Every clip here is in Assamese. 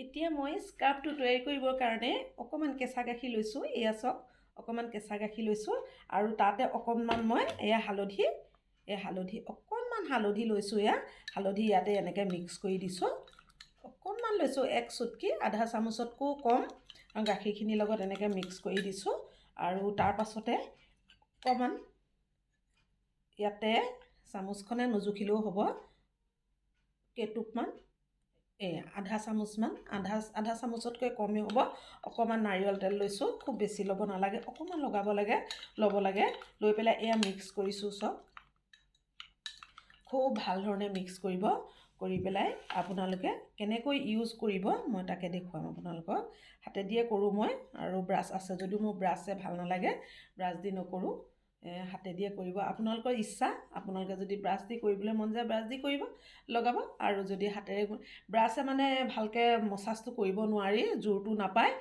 এতিয়া মই স্কাৰ্ফটো তৈয়াৰ কৰিবৰ কাৰণে অকণমান কেঁচা গাখীৰ লৈছোঁ। এয়া চাওক, অকণমান কেঁচা গাখীৰ লৈছোঁ আৰু তাতে অকণমান মই এয়া হালধি অকণমান হালধি লৈছোঁ। এয়া হালধি ইয়াতে এনেকৈ মিক্স কৰি দিছোঁ। অকণমান লৈছোঁ, এক চুটকি, আধা চামুচতকৈও কম, আৰু গাখীৰখিনিৰ লগত এনেকৈ মিক্স কৰি দিছোঁ। আৰু তাৰ পাছতে অকণমান ইয়াতে চামুচখনে নুজুখিলেও হ'ব, কেইটোপমান আধা চামুচমান, আধা চামুচতকৈ কমেই হ'ব, অকণমান নাৰিকল তেল লৈছোঁ। খুব বেছি ল'ব নালাগে, অকণমান ল'ব লাগে। লৈ পেলাই এয়া মিক্স কৰিছোঁ চব। খুব ভাল ধৰণে মিক্স কৰিব। কৰি পেলাই আপোনালোকে কেনেকৈ ইউজ কৰিব মই তাকে দেখুৱাম আপোনালোকক। হাতেদিয়ে কৰোঁ মই, আৰু ব্ৰাছ আছে যদিও মোৰ ব্ৰাছে ভাল নালাগে, ব্ৰাছ দি নকৰোঁ, হাতেদিয়ে কৰিব। আপোনালোকৰ ইচ্ছা, আপোনালোকে যদি ব্ৰাছ দি কৰিবলৈ মন যায় ব্ৰাছ দি কৰিব, লগাব। আৰু যদি হাতেৰে, ব্ৰাছে মানে ভালকৈ মচাজটো কৰিব নোৱাৰি, জোৰটো নাপায়,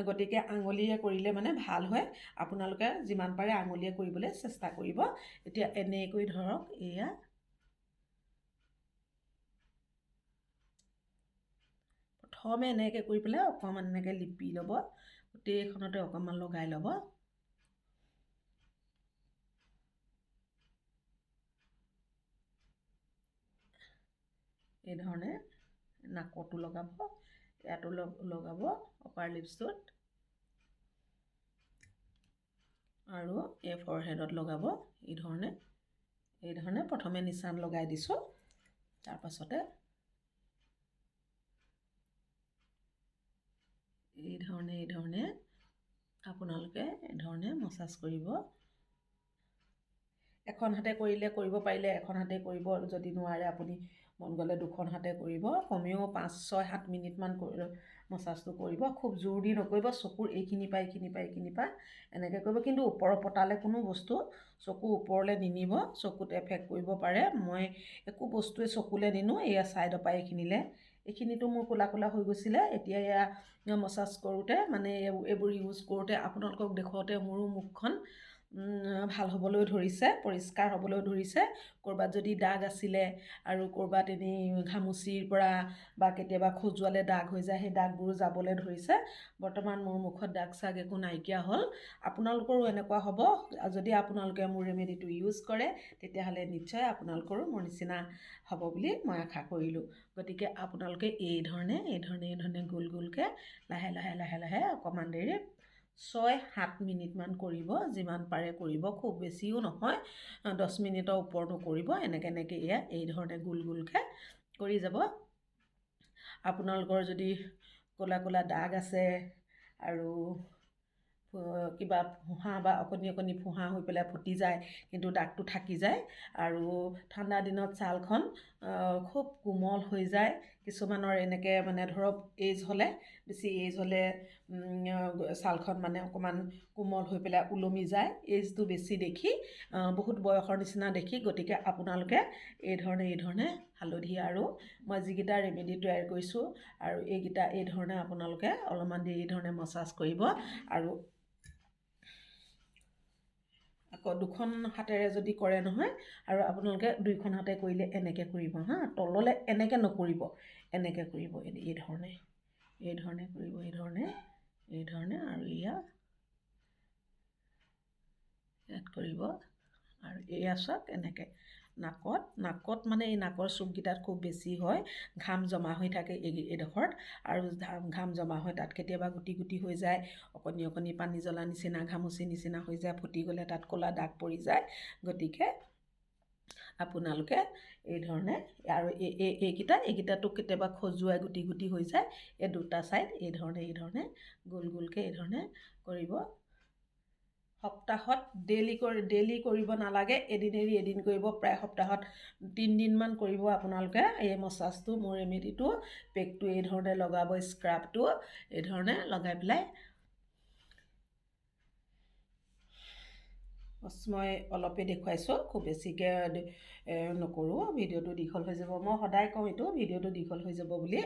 গতিকে আঙুলিৰে কৰিলে মানে ভাল হয়। আপোনালোকে যিমান পাৰে আঙুলিৰে কৰিবলৈ চেষ্টা কৰিব। এতিয়া এনেকৈ ধৰক, এয়া প্ৰথমে এনেকৈ কৰি পেলাই অকণমান এনেকৈ লিপি ল'ব, গোটেইখনতে অকণমান লগাই ল'ব। এই ধৰণে নাকতো লগাব, ইয়াতো লগাব, আপাৰ লিপছটোত, আৰু এই ফৰহেডত লগাব। এই ধৰণে প্ৰথমে নিচান লগাই দিছোঁ। তাৰপাছতে এই ধৰণে আপোনালোকে এই ধৰণে মচাজ কৰিব। এখন হাতে কৰিলে কৰিব পাৰিলে এখন হাতে কৰিব, যদি নোৱাৰে আপুনি মন গ'লে দুখন হাতে কৰিব। কমেও 5-6-7 মিনিটমান মচাজটো কৰিব। খুব জোৰ দি নকৰিব, চকুৰ এইখিনি পৰা এনেকৈ কৰিব। কিন্তু ওপৰৰ পতালে কোনো বস্তু চকু ওপৰলৈ নিনিব, চকুত এফেক্ট কৰিব পাৰে। মই একো বস্তুৱে চকুলৈ নিনো, এয়া ছাইডৰ পৰা এইখিনিতো মোৰ ক'লা হৈ গৈছিলে। এতিয়া এয়া মচাজ কৰোঁতে, মানে এইবোৰ ইউজ কৰোঁতে, আপোনালোকক দেখুৱাওঁতে মোৰো মুখখন ভাল হ'বলৈ ধৰিছে, পৰিষ্কাৰ হ'বলৈ ধৰিছে। ক'ৰবাত যদি দাগ আছিলে, আৰু ক'ৰবাত এনেই ঘামুচিৰ পৰা বা কেতিয়াবা খজুৱালে দাগ হৈ যায়, সেই দাগবোৰো যাবলৈ ধৰিছে। বৰ্তমান মোৰ মুখত দাগ চাগ একো নাইকিয়া হ'ল। আপোনালোকৰো এনেকুৱা হ'ব। যদি আপোনালোকে মোৰ ৰেমেডিটো ইউজ কৰে, তেতিয়াহ'লে নিশ্চয় আপোনালোকৰো মোৰ নিচিনা হ'ব বুলি মই আশা কৰিলোঁ। গতিকে আপোনালোকে এই ধৰণে গোলকৈ লাহে অকণমান দেৰি 6-7 মিনিটমান কৰিব, যিমান পাৰে কৰিব। খুব বেছিও নহয়, 10 মিনিটৰ ওপৰ নকৰিব। এনেকৈ এয়া এই ধৰণে গোলকৈ কৰি যাব। আপোনালোকৰ যদি ক'লা দাগ আছে, আৰু কিবা ফোঁহা বা অকণি ফোঁহা হৈ পেলাই ফুটি যায়, কিন্তু দাগটো থাকি যায়, আৰু ঠাণ্ডা দিনত ছালখন খুব কোমল হৈ যায়। কিছুমানৰ এনেকৈ মানে ধৰক বেছি এইজ হ'লে ছালখন মানে অকণমান কোমল হৈ পেলাই ওলমি যায়, এইজটো বেছি দেখি, বহুত বয়সৰ নিচিনা দেখি। গতিকে আপোনালোকে এই ধৰণে হালধি আৰু মই যিকেইটা ৰেমেডি তৈয়াৰ কৰিছোঁ, আৰু এইকেইটা এই ধৰণে আপোনালোকে অলপমান দেৰি এই ধৰণে মচাজ কৰিব। আৰু আকৌ দুখন হাতেৰে যদি কৰে নহয়, আৰু আপোনালোকে দুইখন হাতে কৰিলে এনেকৈ কৰিব হা, তললৈ এনেকৈ নকৰিব, এনেকৈ কৰিব। এই ধৰণে কৰিব, এই ধৰণে, আৰু ইয়াত কৰিব। আৰু এয়া চাওক, এনেকৈ নাকত মানে এই নাকৰ চুককেইটাত খুব বেছি হয়, ঘাম জমা হৈ থাকে এইডোখৰত, আৰু ঘাম জমা হয়, তাত কেতিয়াবা গুটি হৈ যায়, অকণি পানী জ্বলা নিচিনা, ঘামুচি নিচিনা হৈ যায়, ফুটি গ'লে তাত ক'লা দাগ পৰি যায়। গতিকে আপোনালোকে এই ধৰণে, আৰু এইকেইটাতো কেতিয়াবা খজুৱাই গুটি হৈ যায়, এই দুটা ছাইড এই ধৰণে গোলকৈ এই ধৰণে কৰিব। সপ্তাহত ডেইলি কৰিব নালাগে, এদিন এৰি এদিন কৰিব। প্ৰায় সপ্তাহত 3 দিনমান কৰিব আপোনালোকে এই মচাজটো, মোৰ ৰেমেডিটো, পেকটো এই ধৰণে লগাব, স্ক্ৰাবটো এই ধৰণে লগাই পেলাই। মই অলপেই দেখুৱাইছোঁ, খুব বেছিকৈ নকৰোঁ, ভিডিঅ'টো দীঘল হৈ যাব। মই সদায় কওঁ এইটো ভিডিঅ'টো দীঘল হৈ যাব বুলি।